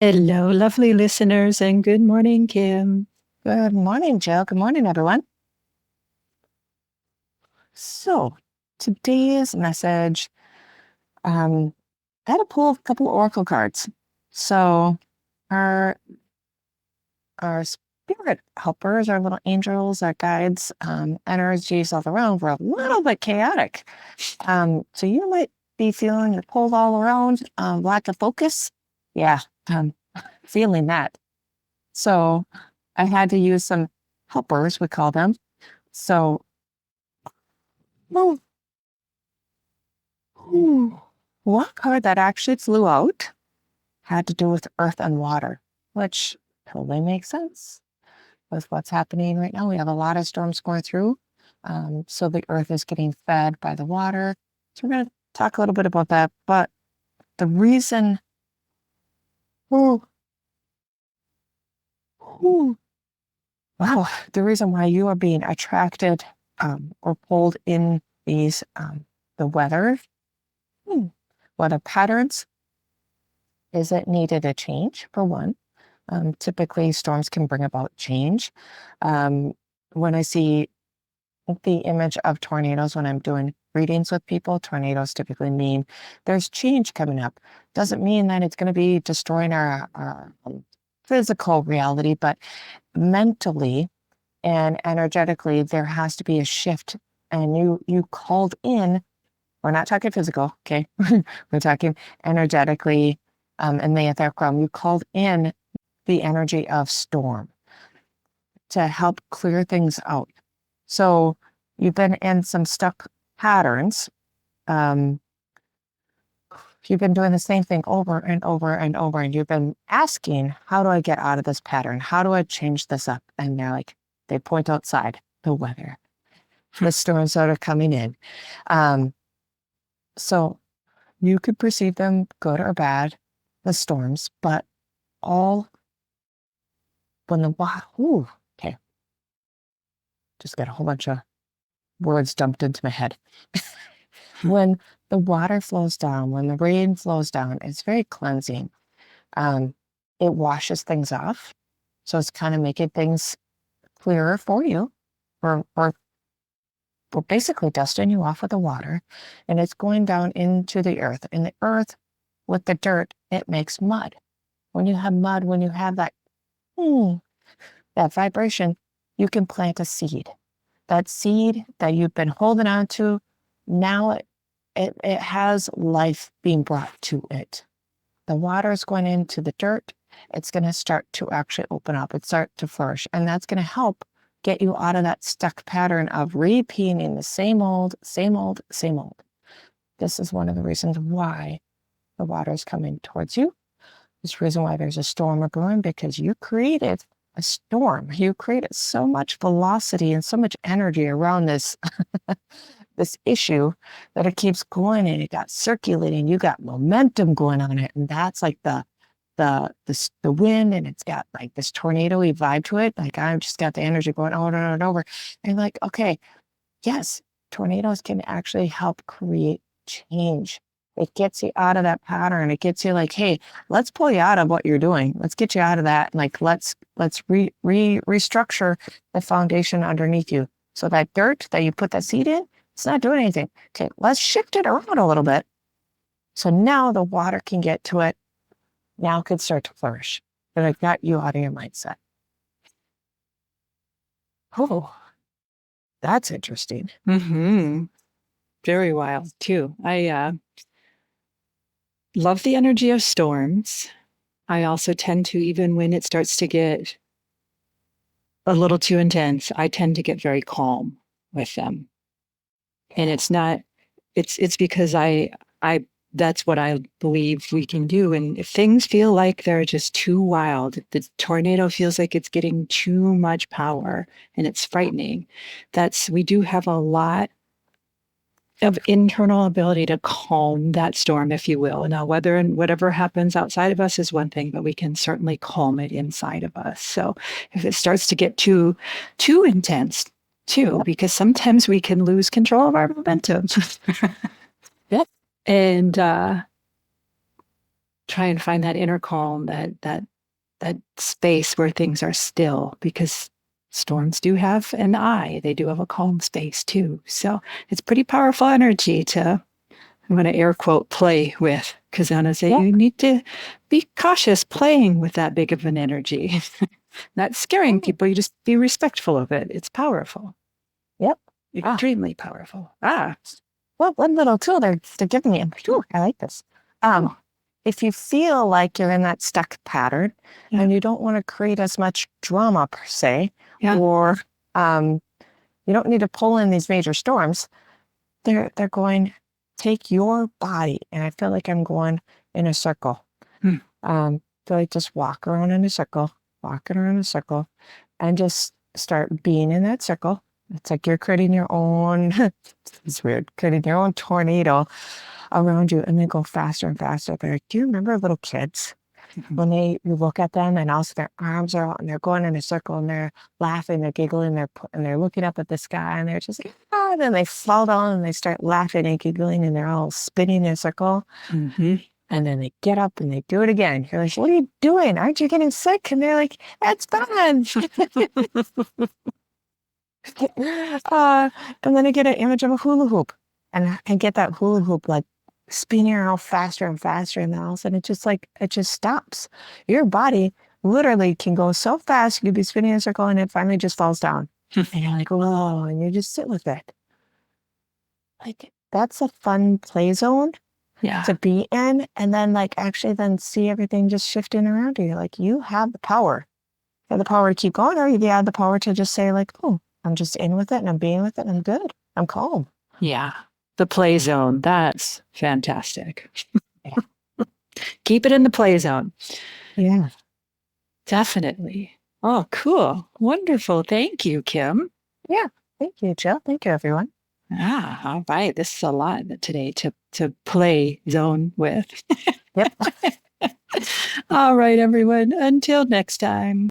Hello, lovely listeners, and good morning, Kim. Good morning, Jill. Good morning, everyone. So, today's message, I had to pull a couple oracle cards. So, our our spirit helpers, our little angels, our guides, energies all around were a little bit chaotic. So you might be feeling it pulled all around, lack of focus. Yeah, feeling that. So, I had to use some helpers, we call them. So, well, one card that actually flew out had to do with earth and water, which totally makes sense with what's happening right now. We have a lot of storms going through. So the earth is getting fed by the water. So we're going to talk a little bit about that. But the reason, oh, oh, wow, the reason why you are being attracted or pulled in these, the weather patterns is it needed a change for one. Typically, storms can bring about change. When I see the image of tornadoes, when I'm doing readings with people, tornadoes typically mean there's change coming up. Doesn't mean that it's going to be destroying our physical reality, but mentally and energetically, there has to be a shift. And you called in, we're not talking physical, okay? We're talking energetically, in the etheric realm. You called in the energy of storm to help clear things out. So you've been in some stuck patterns. Um, you've been doing the same thing over and over and over, and you've been asking, how do I get out of this pattern? How do I change this up? And they're like, they point outside, the weather, the storms that are coming in. So you could perceive them good or bad, the storms, but all when okay, just got a whole bunch of words dumped into my head. When the water flows down, when the rain flows down, it's very cleansing. Um, it washes things off. So it's kind of making things clearer for you, or basically dusting you off with the water. And it's going down into the earth. And the earth, with the dirt, it makes mud. When you have mud, when you have that vibration, you can plant a seed. That seed that you've been holding on to, now it has life being brought to it. The water is going into the dirt. It's going to start to actually open up. It start to flourish. And that's going to help get you out of that stuck pattern of repeating the same old, same old, same old. This is one of the reasons why the water is coming towards you. This is the reason why there's a storm brewing, because you created a storm. You created so much velocity and so much energy around this this issue that it keeps going, and it got circulating. You got momentum going on it, and that's like the wind, and it's got like this tornado-y vibe to it. Like I've just got the energy going over and over, and like, okay, yes, tornadoes can actually help create change. It gets you out of that pattern. It gets you like, hey, let's pull you out of what you're doing. Let's get you out of that. Like, let's restructure the foundation underneath you. So that dirt that you put that seed in, it's not doing anything. Okay, let's shift it around a little bit. So now the water can get to it. Now it can start to flourish. But I've got you out of your mindset. Oh, that's interesting. Mm-hmm. Very wild, too. I love the energy of storms. I also tend to, even when it starts to get a little too intense, I tend to get very calm with them. And it's because I that's what I believe we can do. And if things feel like they're just too wild, if the tornado feels like it's getting too much power and it's frightening, we do have a lot of internal ability to calm that storm, if you will. Now, whether and whatever happens outside of us is one thing, but we can certainly calm it inside of us. So if it starts to get too intense, too, because sometimes we can lose control of our momentum. Yeah. And try and find that inner calm, that space where things are still, because storms do have an eye. They do have a calm space too. So it's pretty powerful energy to, I'm going to air quote, play with, because Anna say you need to be cautious playing with that big of an energy. Not scaring people. You just be respectful of it. It's powerful. Yep. Extremely powerful. Well, one little tool they're giving me. Ooh, I like this. If you feel like you're in that stuck pattern and you don't want to create as much drama per se, or you don't need to pull in these major storms, they're going, take your body, and I feel like I'm going in a circle. So I just walk around in a circle, and just start being in that circle. It's like you're creating your own, it's weird, creating your own tornado around you, and then go faster and faster. They're like, do you remember little kids when you look at them and also their arms are out and they're going in a circle and they're laughing, they're giggling, they're looking up at the sky and they're just like, and then they fall down and they start laughing and giggling and they're all spinning in a circle. And then they get up and they do it again. You're like, what are you doing? Aren't you getting sick? And they're like, that's fun. And then I get an image of a hula hoop, and I get that hula hoop like spinning around faster and faster, and then all of a sudden it just stops. Your body literally can go so fast, you could be spinning in a circle and it finally just falls down. And you're like, whoa, and you just sit with it. Like, that's a fun play zone to be in, and then like actually then see everything just shifting around you. Like, you have the power. You have the power to keep going, or you have the power to just say like, oh, I'm just in with it and I'm being with it and I'm good. I'm calm. Yeah. The play zone. That's fantastic. Keep it in the play zone. Yeah. Definitely. Oh, cool. Wonderful. Thank you, Kim. Yeah. Thank you, Jill. Thank you, everyone. All right. This is a lot today to play zone with. Yep. All right, everyone. Until next time.